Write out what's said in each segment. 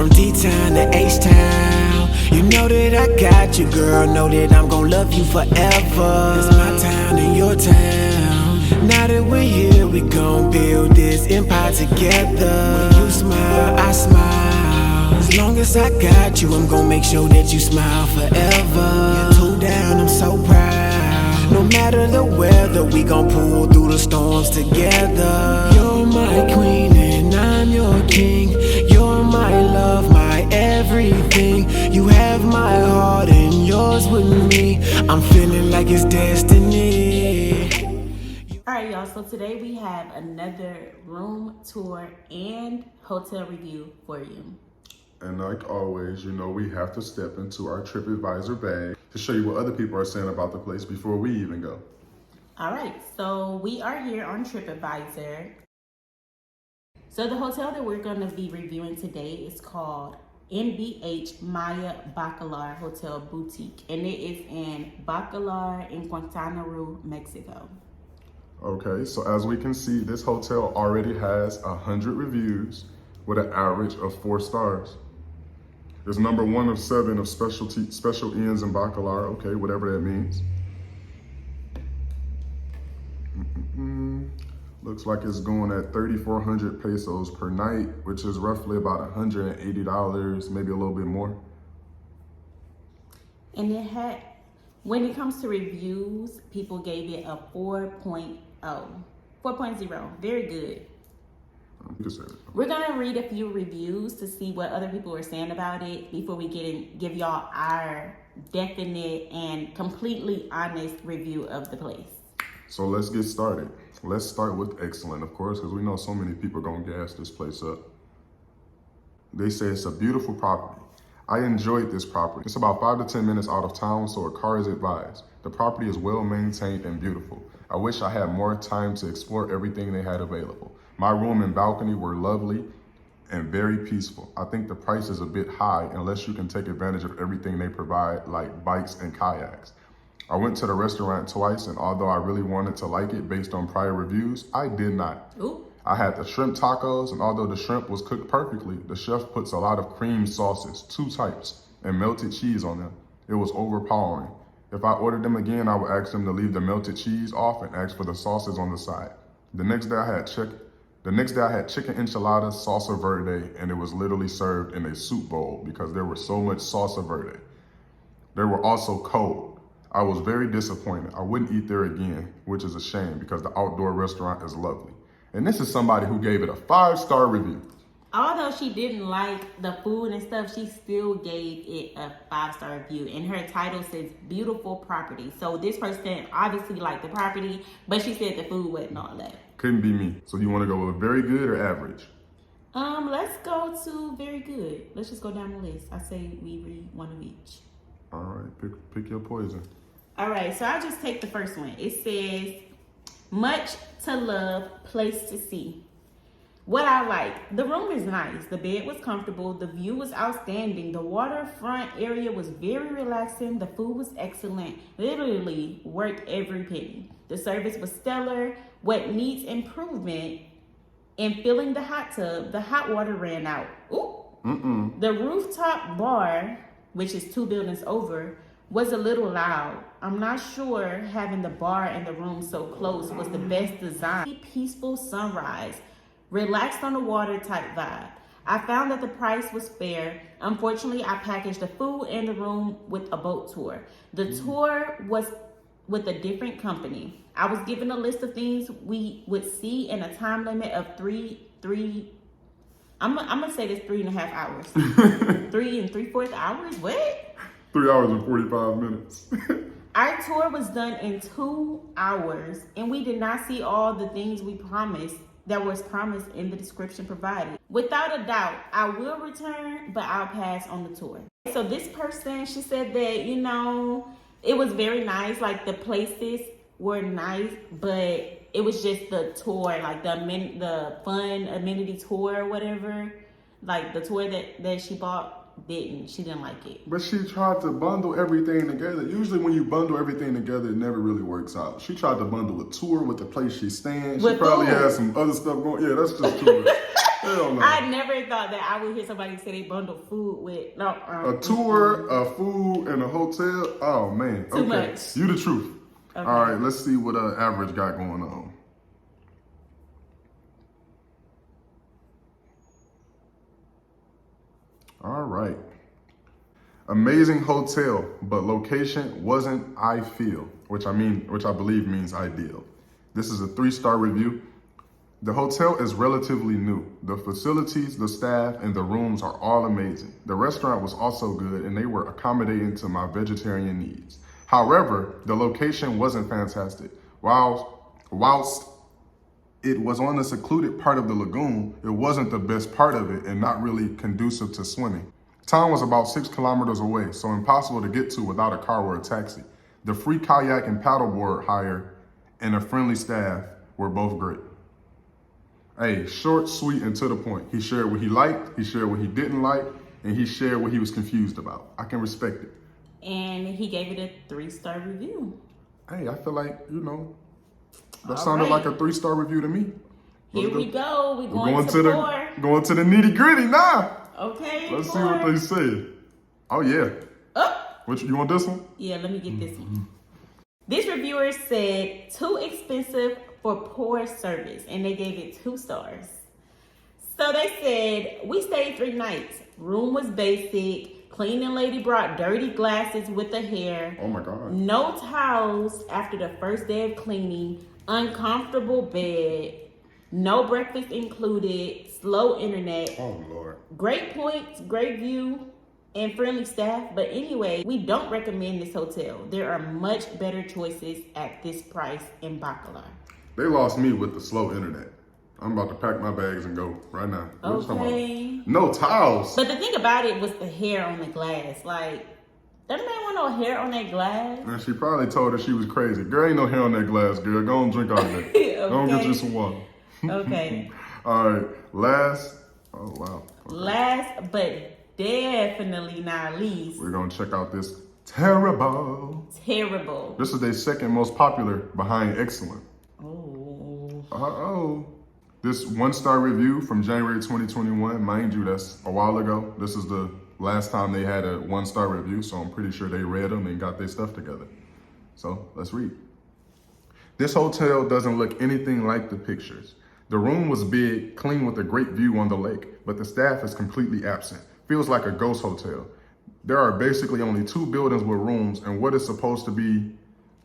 From D-Town to H-Town, you know that I got you, girl. Know that I'm gon' love you forever. It's my town and your town. Now that we're here, we gon' build this empire together. When you smile, I smile. As long as I got you, I'm gon' make sure that you smile forever. You're too down, I'm so proud. No matter the weather, we gon' pull through the storms together. You're my queen and I'm your king. You're my love, my everything. You have my heart and yours with me. I'm feeling like it's destiny. Alright y'all, so today we have another room tour and hotel review for you. And like always, you know we have to step into our TripAdvisor bag to show you what other people are saying about the place before we even go. Alright, so we are here on TripAdvisor. So the hotel that we're going to be reviewing today is called MBH Maya Bacalar Hotel Boutique, and it is in Bacalar in Quintana Roo, Mexico. Okay, so as we can see, this hotel already has 100 reviews with an average of 4 stars. It's number 1 of 7 of special inns in Bacalar, okay, whatever that means. Looks like it's going at 3,400 pesos per night, which is roughly about $180, maybe a little bit more. And it had, when it comes to reviews, people gave it a 4.0, 4.0, very good. We're gonna read a few reviews to see what other people are saying about it before we give y'all our definite and completely honest review of the place. So let's get started. Let's start with excellent, of course, because we know so many people are gonna gas this place up. They say it's a beautiful property. I enjoyed this property. It's about 5 to 10 minutes out of town, so a car is advised. The property is well maintained and beautiful. I wish I had more time to explore everything they had available. My room and balcony were lovely and very peaceful. I think the price is a bit high unless you can take advantage of everything they provide, like bikes and kayaks. I went to the restaurant twice, and although I really wanted to like it based on prior reviews, I did not. Ooh. I had the shrimp tacos, and although the shrimp was cooked perfectly, the chef puts a lot of cream sauces, 2 types, and melted cheese on them. It was overpowering. If I ordered them again, I would ask them to leave the melted cheese off and ask for the sauces on the side. The next day I had chicken enchiladas, salsa verde, and it was literally served in a soup bowl because there was so much salsa verde. They were also cold. I was very disappointed. I wouldn't eat there again, which is a shame because the outdoor restaurant is lovely. And this is somebody who gave it a 5-star review. Although she didn't like the food and stuff, she still gave it a 5-star review. And her title says beautiful property. So this person obviously liked the property, but she said the food wasn't all that. Couldn't be me. So you want to go with very good or average? Let's go to very good. Let's just go down the list. I say we read 1 of each. All right, pick your poison. All right, so I'll just take the first one. It says, much to love, place to see. What I like, the room is nice. The bed was comfortable. The view was outstanding. The waterfront area was very relaxing. The food was excellent. Literally worth every penny. The service was stellar. What needs improvement in filling the hot tub, the hot water ran out. Ooh. The rooftop bar, which is 2 buildings over, was a little loud. I'm not sure having the bar and the room so close was the best design. Peaceful sunrise, relaxed on the water type vibe. I found that the price was fair. Unfortunately, I packaged the food and the room with a boat tour. The tour was with a different company. I was given a list of things we would see in a time limit of I'm gonna say this 3.5 hours. 3 3/4 hours, what? 3 hours and 45 minutes. Our tour was done in 2 hours, and we did not see all the things we promised that was promised in the description provided. Without a doubt, I will return, but I'll pass on the tour. So this person, she said that, you know, it was very nice. Like the places were nice, but it was just the tour, like the fun amenity tour or whatever. Like the tour that she bought, she didn't like it. But she tried to bundle everything together. Usually when you bundle everything together, it never really works out. She tried to bundle a tour with the place she's staying. She probably had some other stuff going. Yeah, that's just too much. Hell no. I never thought that I would hear somebody say they bundle food with A tour, a food, and a hotel. Oh man. Too much. You the truth. Okay. All right, let's see what average got going on. All right. Amazing hotel, but location wasn't ideal, which I believe means ideal. This is a 3-star review. The hotel is relatively new. The facilities, the staff, and the rooms are all amazing. The restaurant was also good and they were accommodating to my vegetarian needs. However, the location wasn't fantastic. Whilst it was on the secluded part of the lagoon, it wasn't the best part of it and not really conducive to swimming. Town was about 6 kilometers away, so impossible to get to without a car or a taxi. The free kayak and paddleboard hire and a friendly staff were both great. Hey, short, sweet, and to the point. He shared what he liked, he shared what he didn't like, and he shared what he was confused about. I can respect it. And he gave it a 3-star review. Hey, I feel like, that sounded like a 3-star review to me. Here we go. We're going to going to the nitty gritty now. Okay. Let's see what they say. Oh yeah. You want this one? Yeah, let me get this one. This reviewer said too expensive for poor service, and they gave it 2 stars. So they said, we stayed 3 nights. Room was basic. Cleaning lady brought dirty glasses with the hair. Oh my God. No towels after the first day of cleaning. Uncomfortable bed. No breakfast included. Slow internet. Oh Lord. Great points, great view, and friendly staff. But anyway, we don't recommend this hotel. There are much better choices at this price in Bacalar. They lost me with the slow internet. I'm about to pack my bags and go right now. Okay. No towels. But the thing about it was the hair on the glass. Like, doesn't man want no hair on that glass? And she probably told her she was crazy. Girl, ain't no hair on that glass, girl. Go and drink out of that. Okay. Go and get you some water. Okay. All right. Last but definitely not least. We're going to check out this terrible. This is their second most popular behind excellent. This 1-star review from January 2021, mind you, that's a while ago. This is the last time they had a 1-star review, so I'm pretty sure they read them and got their stuff together. So let's read. This hotel doesn't look anything like the pictures. The room was big, clean with a great view on the lake, but the staff is completely absent. Feels like a ghost hotel. There are basically only 2 buildings with rooms and what is supposed to be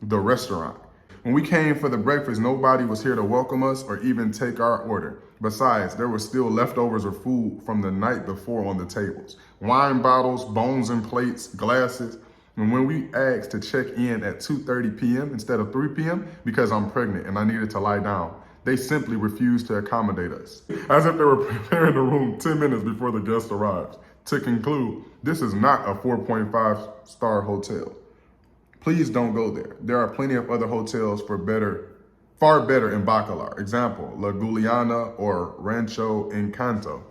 the restaurant. When we came for the breakfast, nobody was here to welcome us or even take our order. Besides, there were still leftovers of food from the night before on the tables. Wine bottles, bones and plates, glasses. And when we asked to check in at 2:30 p.m. instead of 3 p.m. because I'm pregnant and I needed to lie down, they simply refused to accommodate us. As if they were preparing the room 10 minutes before the guest arrives. To conclude, this is not a 4.5-star hotel. Please don't go there. There are plenty of other hotels far better in Bacalar. Example, La Guliana or Rancho Encanto.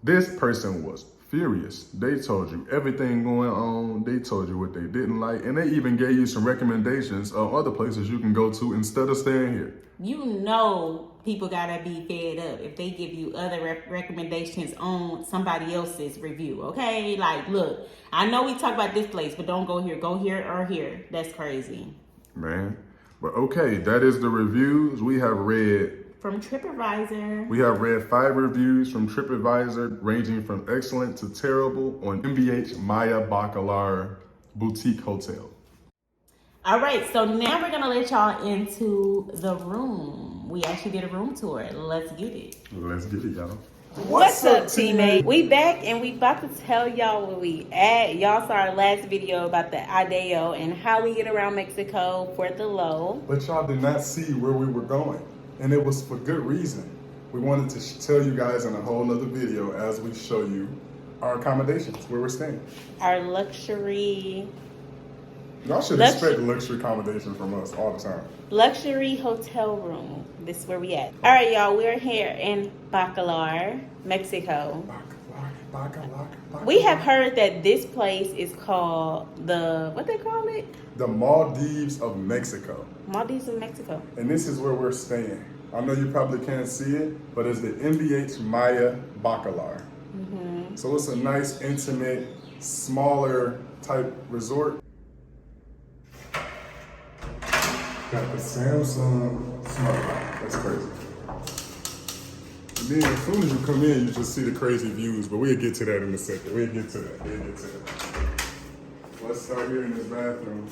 This person was furious. They told you everything going on. They told you what they didn't like. And they even gave you some recommendations of other places you can go to instead of staying here. You know people gotta be fed up if they give you other recommendations on somebody else's review, okay? Like, look, I know we talk about this place, but don't go here. Go here or here. That's crazy. Man. But okay, that is the reviews we have read. From TripAdvisor. We have read 5 reviews from TripAdvisor, ranging from excellent to terrible on MBH Maya Bacalar Boutique Hotel. All right, so now we're gonna let y'all into the room. We actually did a room tour. Let's get it. Let's get it, y'all. What's up, teammate? We back and we about to tell y'all where we at. Y'all saw our last video about the Adeo and how we get around Mexico, Puerto Lo. But y'all did not see where we were going. And it was for good reason. We wanted to tell you guys in a whole other video as we show you our accommodations, where we're staying. Our luxury... Y'all should expect luxury accommodation from us all the time. Luxury hotel room. This is where we at. All right, y'all. We're here in Bacalar, Mexico. Bacalar. We have heard that this place is called what they call it? The Maldives of Mexico. Maldives of Mexico. And this is where we're staying. I know you probably can't see it, but it's the MBH Maya Bacalar. So it's a nice, intimate, smaller type resort. Got the Samsung Smart Lock. That's crazy. And then as soon as you come in, you just see the crazy views, but we'll get to that in a second. We'll get to that. Let's start here in this bathroom.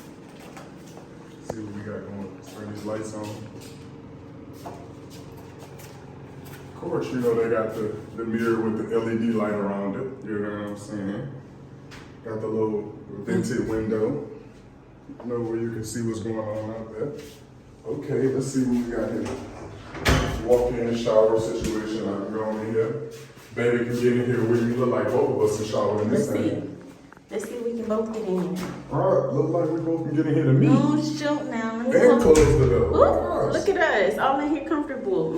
See what we got going. Let's turn these lights on. Of course, you know they got the mirror with the LED light around it. You know what I'm saying? Got the little vented window. You know where you can see what's going on out there. Okay, let's see what we got here. Walk-in shower situation. I can go in here. Baby can get in here with you. Look like both of us can shower in this thing. Let's see if we can both get in here. Alright, look like we both can get in here to meet. Oh, shoot now. And close the door. Ooh, look at us. All in here comfortable.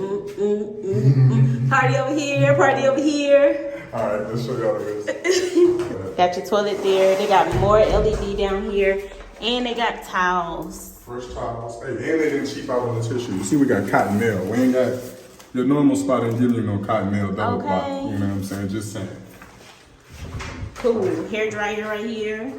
Party over here, party over here. Alright, let's show y'all the rest. Got your toilet there. They got more LED down here. And they got towels. Fresh towels. Hey, and they didn't cheap out on the tissue. You see, we got cotton mail. We ain't got your normal spot didn't give you no cotton mail double block. You know what I'm saying? Just saying. Cool. Hair dryer right here.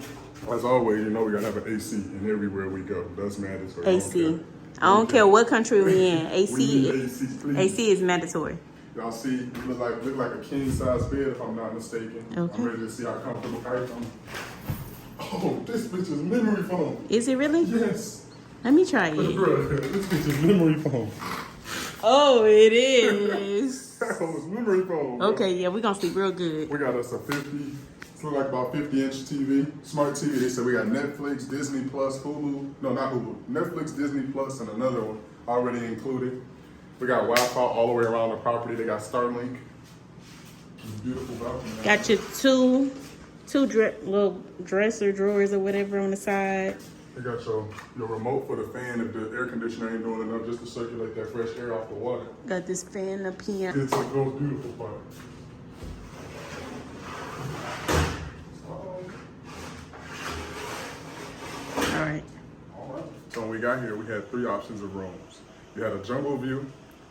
As always, you know we gotta have an AC in everywhere we go. That's mandatory. AC. I don't care what country we in. We need AC, please. AC is mandatory. Y'all see, you look like a king size bed if I'm not mistaken. Okay. I'm ready to see how comfortable I am. Oh, this bitch is memory foam. Is it really? Yes. Let me try it. Bro, this bitch is memory foam. Oh, it is. That was memory foam. Bro. Okay, yeah, we're gonna sleep real good. We got us a 50. It's like about 50-inch TV, smart TV. They said we got Netflix, Disney Plus, Hulu. No, not Hulu. Netflix, Disney Plus, and another one already included. We got Wi-Fi all the way around the property. They got Starlink. Beautiful balcony. Got your two little dresser drawers or whatever on the side. They got your remote for the fan if the air conditioner ain't doing enough just to circulate that fresh air off the water. Got this fan up here. It's a most beautiful part. All right. So when we got here, we had 3 options of rooms. You had a jungle view,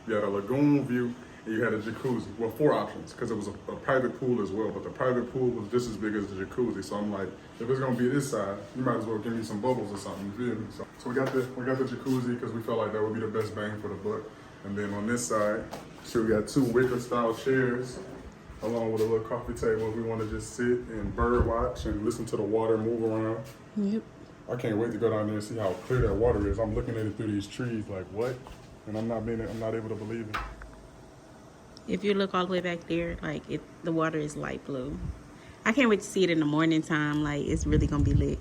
you had a lagoon view, and you had a jacuzzi. Well, 4 options, because it was a private pool as well, but the private pool was just as big as the jacuzzi. So I'm like, if it's gonna be this side, you might as well give me some bubbles or something, you feel me? So we got the jacuzzi because we felt like that would be the best bang for the buck. And then on this side, so we got 2 wicker style chairs, along with a little coffee table if we want to just sit and bird watch and listen to the water move around. Yep. I can't wait to go down there and see how clear that water is. I'm looking at it through these trees like, what? And I'm not able to believe it. If you look all the way back there, like the water is light blue. I can't wait to see it in the morning time. Like it's really gonna be lit.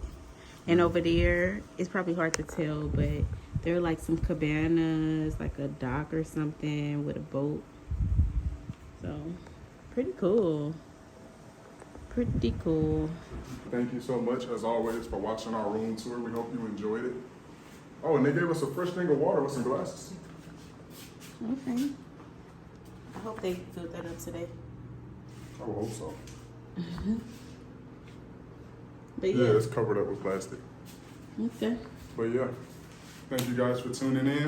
And over there, it's probably hard to tell, but there are like some cabanas, like a dock or something with a boat. So pretty cool. Pretty cool. Thank you so much, as always, for watching our room tour. We hope you enjoyed it. Oh, and they gave us a fresh thing of water with some glasses. Okay. I hope they filled that up today. I would hope so. But Yeah, it's covered up with plastic. Okay. But yeah, thank you guys for tuning in.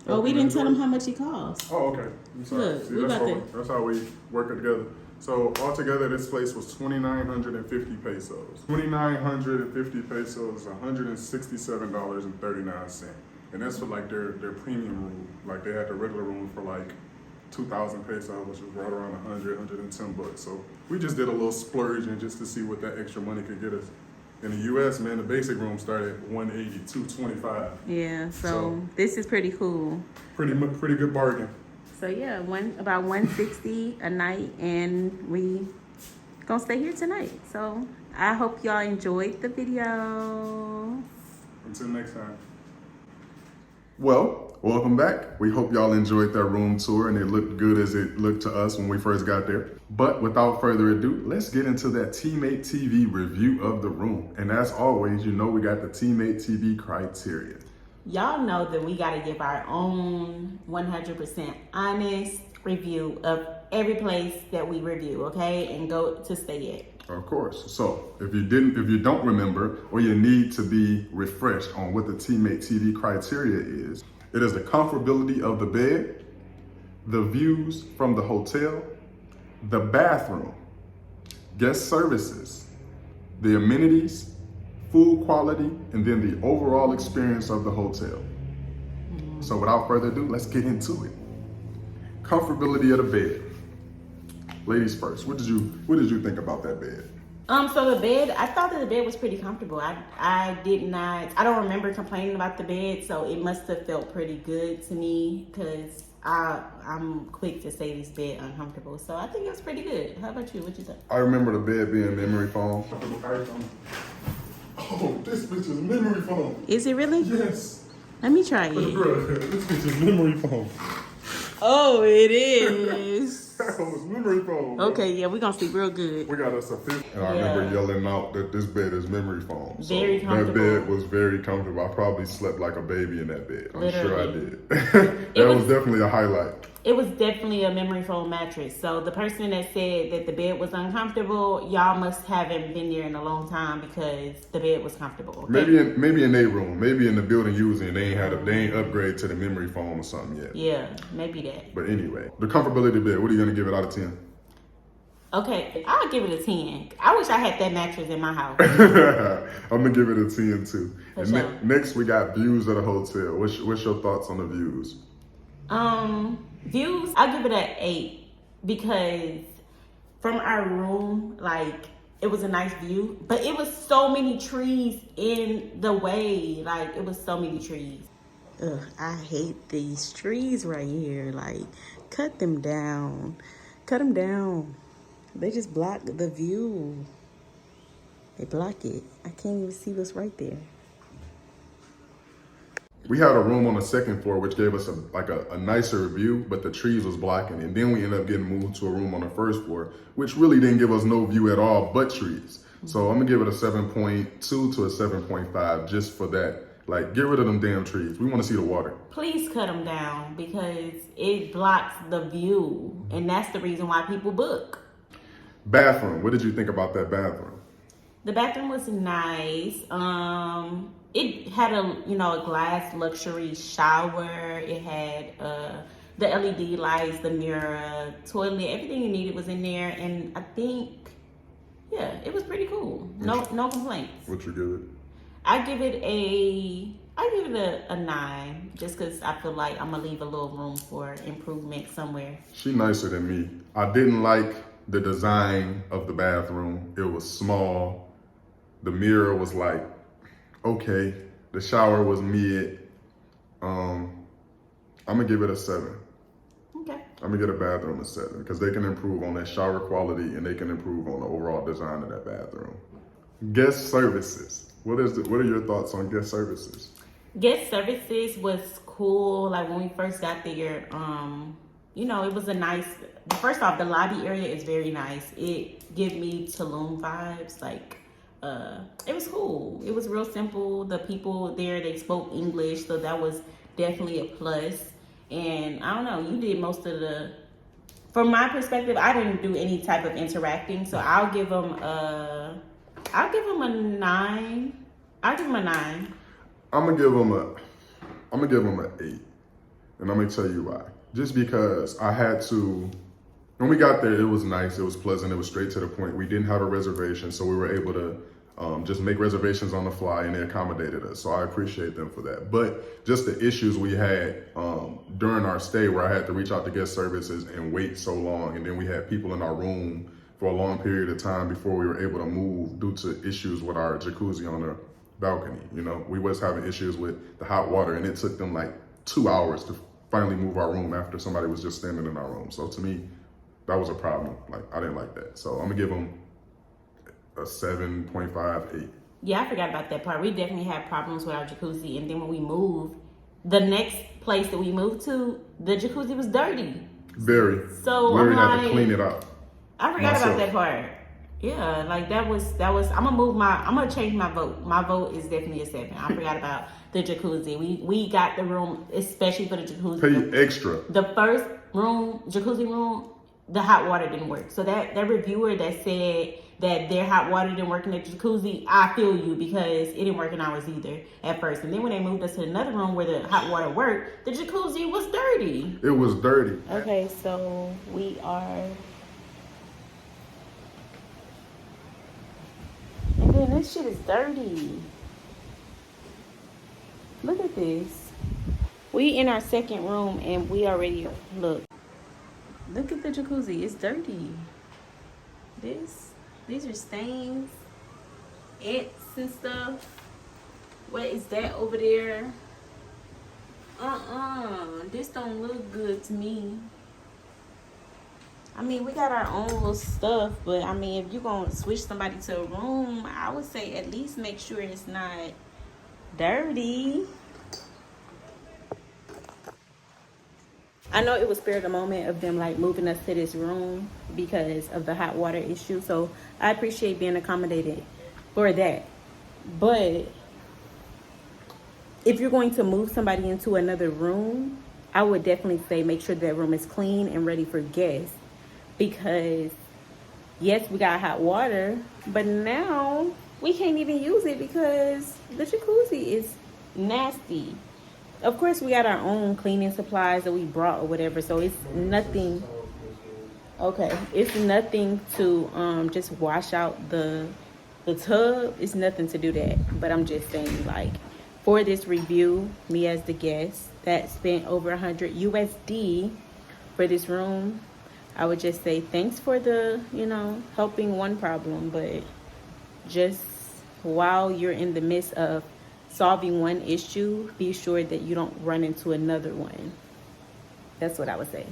Oh, we didn't tell them how much it costs. Oh, okay. I'm sorry. Look, See, we that's how we work it together. So altogether, this place was 2,950 pesos. 2,950 pesos is $167.39. And that's for like their premium room. Like they had the regular room for like 2,000 pesos, which was right around 110 bucks. So we just did a little splurging just to see what that extra money could get us. In the US, man, the basic room started at 180, 225. Yeah, so this is pretty cool. Pretty good bargain. So yeah, about 160 a night, and we gonna stay here tonight. So I hope y'all enjoyed the video. Until next time. Well, welcome back. We hope y'all enjoyed that room tour and it looked good as it looked to us when we first got there. But without further ado, let's get into that TeammateTV review of the room. And as always, you know we got the TeammateTV criteria. Y'all know that we gotta give our own 100% honest review of every place that we review, okay? And go to stay at. Of course. So if you don't remember, or you need to be refreshed on what the TeammateTV criteria is, It is the comfortability of the bed, the views from the hotel, the bathroom, guest services, the amenities, food quality, and then the overall experience of the hotel. So without further ado, let's get into it. Comfortability of the bed. Ladies first, what did you think about that bed? So the bed, I thought that the bed was pretty comfortable. I don't remember complaining about the bed, so it must have felt pretty good to me because I'm quick to say this bed uncomfortable. So I think it was pretty good. How about you? What you think? I remember the bed being memory foam. Oh, this bitch is memory foam. Is it really? Yes. Let me try it. This bitch is memory foam. Oh, it is. That was memory foam. Okay, yeah, we're gonna sleep real good. We got us a fifth. And I remember yelling out that this bed is memory foam. So very comfortable. That bed was very comfortable. I probably slept like a baby in that bed. I'm sure I did. That was definitely a highlight. It was definitely a memory foam mattress. So the person that said that the bed was uncomfortable, y'all must haven't been there in a long time because the bed was comfortable. Okay? Maybe in their room, maybe in the building using, they ain't upgrade to the memory foam or something yet. Yeah, maybe that. But anyway, the comfortability of the bed. What are you gonna give it out of 10? Okay, I'll give it a 10. I wish I had that mattress in my house. I'm gonna give it a 10 too. For sure. Next we got views of the hotel. What's your thoughts on the views? Views, I'll give it an 8 because from our room, like, it was a nice view, but it was so many trees in the way. Like, it was so many trees. Ugh, I hate these trees right here. Like, cut them down. Cut them down. They just block the view. They block it. I can't even see what's right there. We had a room on the second floor, which gave us a nicer view, but the trees was blocking. And then we ended up getting moved to a room on the first floor, which really didn't give us no view at all, but trees. So I'm gonna give it a 7.2 to a 7.5 just for that. Like, get rid of them damn trees. We wanna see the water. Please cut them down because it blocks the view. And that's the reason why people book. Bathroom, what did you think about that bathroom? The bathroom was nice. It had a glass luxury shower. It had the LED lights, the mirror, toilet, everything you needed was in there. And I think, yeah, it was pretty cool. No complaints. What you give it? I give it a 9, just because I feel like I'm gonna leave a little room for improvement somewhere. She nicer than me. I didn't like the design of the bathroom. It was small. The mirror was like, okay. The shower was mid. I'm gonna give it a 7. Okay. I'm gonna get a bathroom a 7 because they can improve on that shower quality and they can improve on the overall design of that bathroom. Guest services. What are your thoughts on guest services? Guest services was cool. Like when we first got there, it was a nice. First off, the lobby area is very nice. It gives me Tulum vibes. Like, it was cool. It was real simple. The people there, they spoke English, so that was definitely a plus. And I don't know, you did most of the. From my perspective, I didn't do any type of interacting, so I'll give them a 9. I'll give them a 9. I'm gonna give them an 8, and I'm gonna tell you why. Just because I had to. When we got there, it was nice. It was pleasant. It was straight to the point. We didn't have a reservation, so we were able to just make reservations on the fly, and they accommodated us. So I appreciate them for that. But just the issues we had during our stay, where I had to reach out to guest services and wait so long, and then we had people in our room for a long period of time before we were able to move due to issues with our jacuzzi on the balcony. We was having issues with the hot water, and it took them like 2 hours to finally move our room after somebody was just standing in our room. So to me, that was a problem. Like, I didn't like that. So I'm gonna give them a 7.5, 8. Yeah, I forgot about that part. We definitely had problems with our jacuzzi. And then when we moved, the next place that we moved to, the jacuzzi was dirty. Very. So Larry I'm had to clean it up. I forgot about that part. Yeah, like that was, I'm gonna change my vote. My vote is definitely a 7. I forgot about the jacuzzi. We got the room, especially for the jacuzzi. Pay extra. The first room, jacuzzi room, the hot water didn't work. So that reviewer that said that their hot water didn't work in the jacuzzi, I feel you, because it didn't work in ours either at first. And then when they moved us to another room where the hot water worked, the jacuzzi was dirty. It was dirty. Okay, so we are... And then this shit is dirty. Look at this. We in our second room and we already... Look at the jacuzzi. It's dirty. These are stains, ants and stuff. What is that over there? This don't look good to me. I mean, we got our own little stuff, but I mean, if you're gonna switch somebody to a room, I would say at least make sure it's not dirty. I know it was spare the moment of them like moving us to this room because of the hot water issue. So I appreciate being accommodated for that. But if you're going to move somebody into another room, I would definitely say make sure that room is clean and ready for guests. Because yes, we got hot water, but now we can't even use it because the jacuzzi is nasty. Of course, we got our own cleaning supplies that we brought or whatever, so it's nothing. Okay, it's nothing to just wash out the tub. It's nothing to do that. But I'm just saying, like, for this review, me as the guest that spent over $100 USD for this room, I would just say thanks for the, helping one problem, but just while you're in the midst of solving one issue, be sure that you don't run into another one. That's what I would say.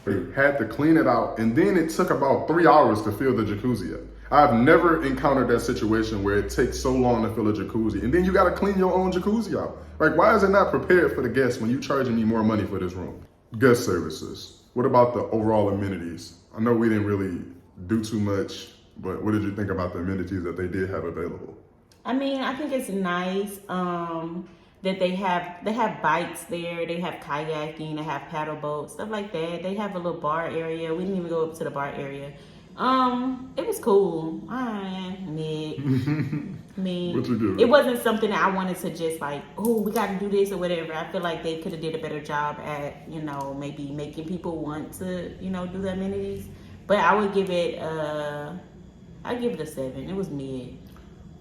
We had to clean it out, and then it took about 3 hours to fill the jacuzzi up. I've never encountered that situation where it takes so long to fill a jacuzzi, and then you gotta clean your own jacuzzi out. Like, why is it not prepared for the guests when you charging me more money for this room? Guest services. What about the overall amenities? I know we didn't really do too much, but what did you think about the amenities that they did have available? I mean, I think it's nice that they have bikes there, they have kayaking, they have paddle boats, stuff like that. They have a little bar area. We didn't even go up to the bar area. It was cool. Mid. What you do? It wasn't something that I wanted to just like, oh, we got to do this or whatever. I feel like they could have did a better job at, maybe making people want to, do the amenities. But I would give it, I'd give it a 7. It was mid.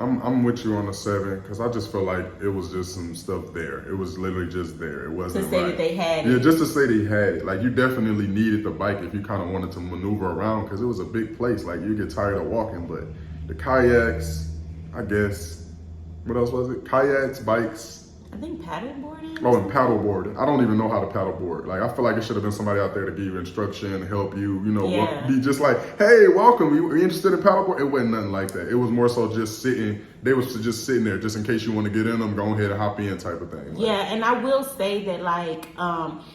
I'm with you on a 7 because I just feel like it was just some stuff there. It was literally just there. It wasn't to say that they had it. Yeah, just to say they had it. Like, you definitely needed the bike if you kind of wanted to maneuver around because it was a big place. Like, you get tired of walking, but the kayaks, I guess. What else was it? Kayaks, bikes. I think paddleboarding. Oh, and paddleboarding. I don't even know how to paddleboard. Like, I feel like it should have been somebody out there to give you instruction, help you, be just like, hey, welcome. You interested in paddleboard? It wasn't nothing like that. It was more so just sitting. They was just sitting there just in case you want to get in them, go ahead and hop in type of thing. Like, yeah, and I will say that, like,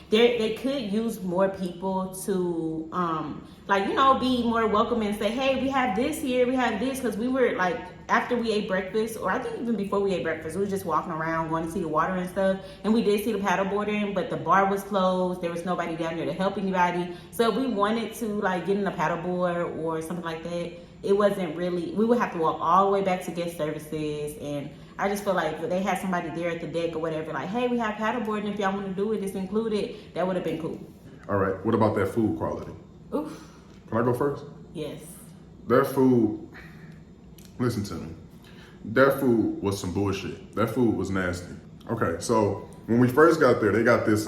they could use more people to, be more welcoming and say, hey, we have this here, we have this, because we were, like, after we ate breakfast, or I think even before we ate breakfast, we were just walking around, going to see the water and stuff, and we did see the paddleboarding, but the bar was closed. There was nobody down there to help anybody. So if we wanted to, like, get in a paddleboard or something like that, it wasn't really, we would have to walk all the way back to guest services, and I just feel like if they had somebody there at the deck or whatever, like, hey, we have paddleboarding, if y'all want to do it, it's included, that would have been cool. All right, what about that food quality? Oof. Can I go first? Yes. Their food, listen to me. Their food was some bullshit. That food was nasty. Okay, so when we first got there, they got this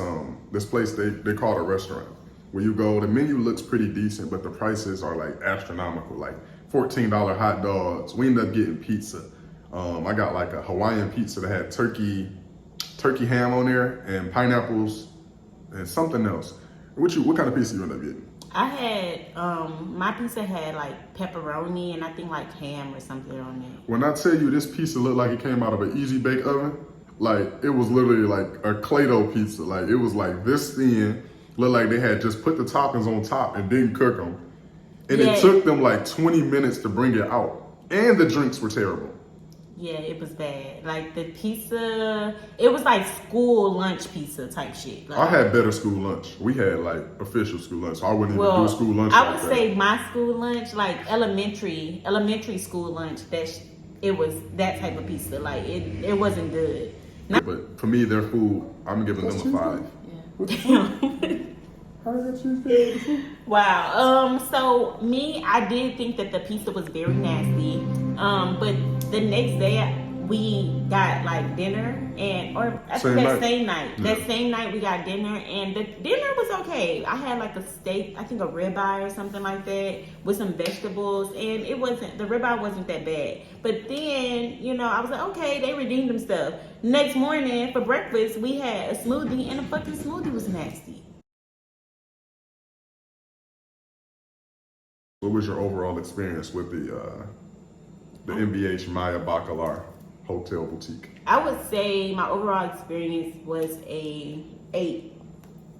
this place they call a restaurant. Where you go, the menu looks pretty decent, but the prices are like astronomical, like $14 hot dogs. We ended up getting pizza. I got like a Hawaiian pizza that had turkey ham on there and pineapples and something else. What kind of pizza you end up getting? I had, my pizza had like pepperoni and I think like ham or something on it. When I tell you this pizza looked like it came out of an easy bake oven, like it was literally like a Play-Doh pizza. Like it was like this thin, looked like they had just put the toppings on top and didn't cook them. And it took them like 20 minutes to bring it out. And the drinks were terrible. Yeah, it was bad. Like the pizza, it was like school lunch pizza type shit. Like, I had better school lunch. We had like official school lunch. So I wouldn't even well, do school lunch. I like would that. say my school lunch, like elementary school lunch. It was that type of pizza. Like it wasn't good. But for me, their food, I'm giving them a 5. Wow. So me, I did think that the pizza was very nasty. But the next day we got like dinner same night. Yeah. That same night we got dinner, and the dinner was okay. I had like a steak, I think a ribeye or something like that, with some vegetables, and the ribeye wasn't that bad. But then, I was like, okay, they redeemed themselves. Next morning for breakfast, we had a smoothie, and the fucking smoothie was nasty. What was your overall experience with the MBH Maya Bacalar Hotel Boutique? I would say my overall experience was a 8.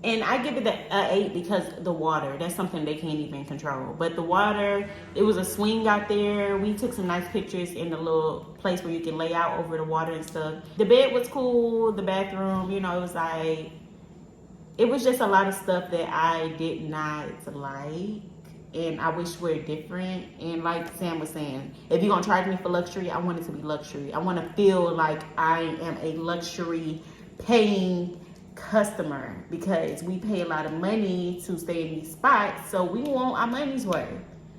And I give it a 8 because the water, that's something they can't even control. But the water, it was a swing out there. We took some nice pictures in the little place where you can lay out over the water and stuff. The bed was cool, the bathroom, it was like, it was just a lot of stuff that I did not like. And I wish we're different. And like Sam was saying, if you're gonna charge me for luxury, I want it to be luxury. I want to feel like I am a luxury paying customer, because we pay a lot of money to stay in these spots, so we want our money's worth.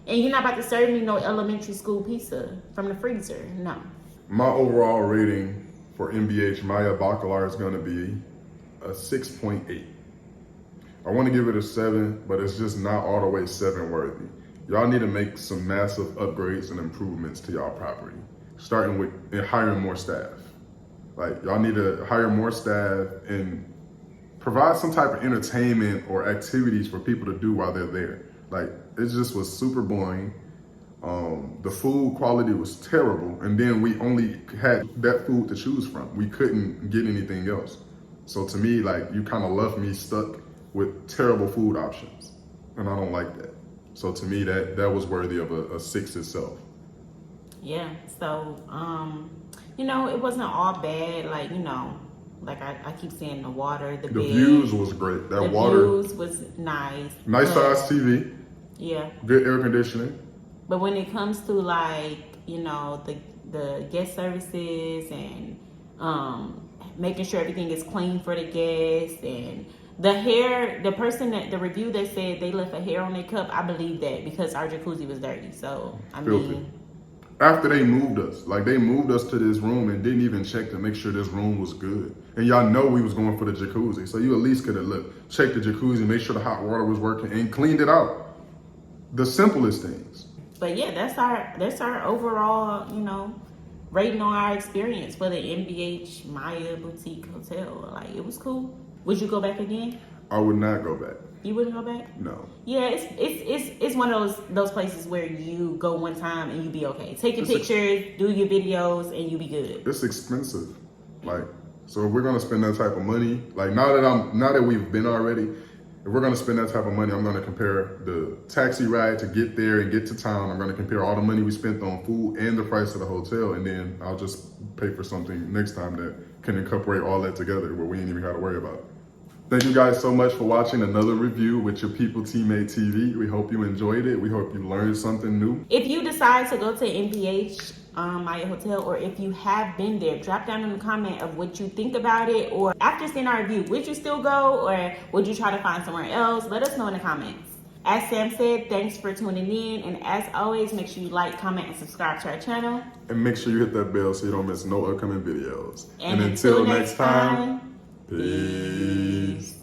And you're not about to serve me no elementary school pizza from the freezer. No. My overall rating for MBH Maya Bacalar is gonna be a 6.8. I want to give it a 7, but it's just not all the way 7 worthy. Y'all need to make some massive upgrades and improvements to y'all property, starting with hiring more staff. Like, y'all need to hire more staff and provide some type of entertainment or activities for people to do while they're there. Like, it just was super boring. The food quality was terrible, and then we only had that food to choose from. We couldn't get anything else. So to me, like, you kind of left me stuck with terrible food options, and I don't like that. So to me, that was worthy of a 6 itself. Yeah, so it wasn't all bad. Like, like I keep saying, the water, the bed, views was great. The views was nice. Nice size TV. Yeah. Good air conditioning. But when it comes to like, the guest services and making sure everything is clean for the guests, and the review that said they left a hair on their cup, I believe that, because our jacuzzi was dirty. So, Filthy. After they moved us, to this room and didn't even check to make sure this room was good. And y'all know we was going for the jacuzzi. So you at least could have checked the jacuzzi, make sure the hot water was working, and cleaned it out. The simplest things. But yeah, that's our overall, rating on our experience for the MBH Maya Boutique Hotel. Like, it was cool. Would you go back again? I would not go back. You wouldn't go back? No. Yeah, it's one of those places where you go one time and you be okay. Take your pictures, do your videos, and you be good. It's expensive. Like, so if we're gonna spend that type of money, like now that we've been already, if we're gonna spend that type of money, I'm gonna compare the taxi ride to get there and get to town. I'm gonna compare all the money we spent on food and the price of the hotel, and then I'll just pay for something next time that can incorporate all that together where we ain't even gotta worry about it. Thank you guys so much for watching another review with your people, TeammateTV. We hope you enjoyed it. We hope you learned something new. If you decide to go to MBH Maya Hotel, or if you have been there, drop down in the comment of what you think about it, or after seeing our review, would you still go, or would you try to find somewhere else? Let us know in the comments. As Sam said, thanks for tuning in, and as always, make sure you like, comment, and subscribe to our channel. And make sure you hit that bell so you don't miss no upcoming videos. And until next time, peace.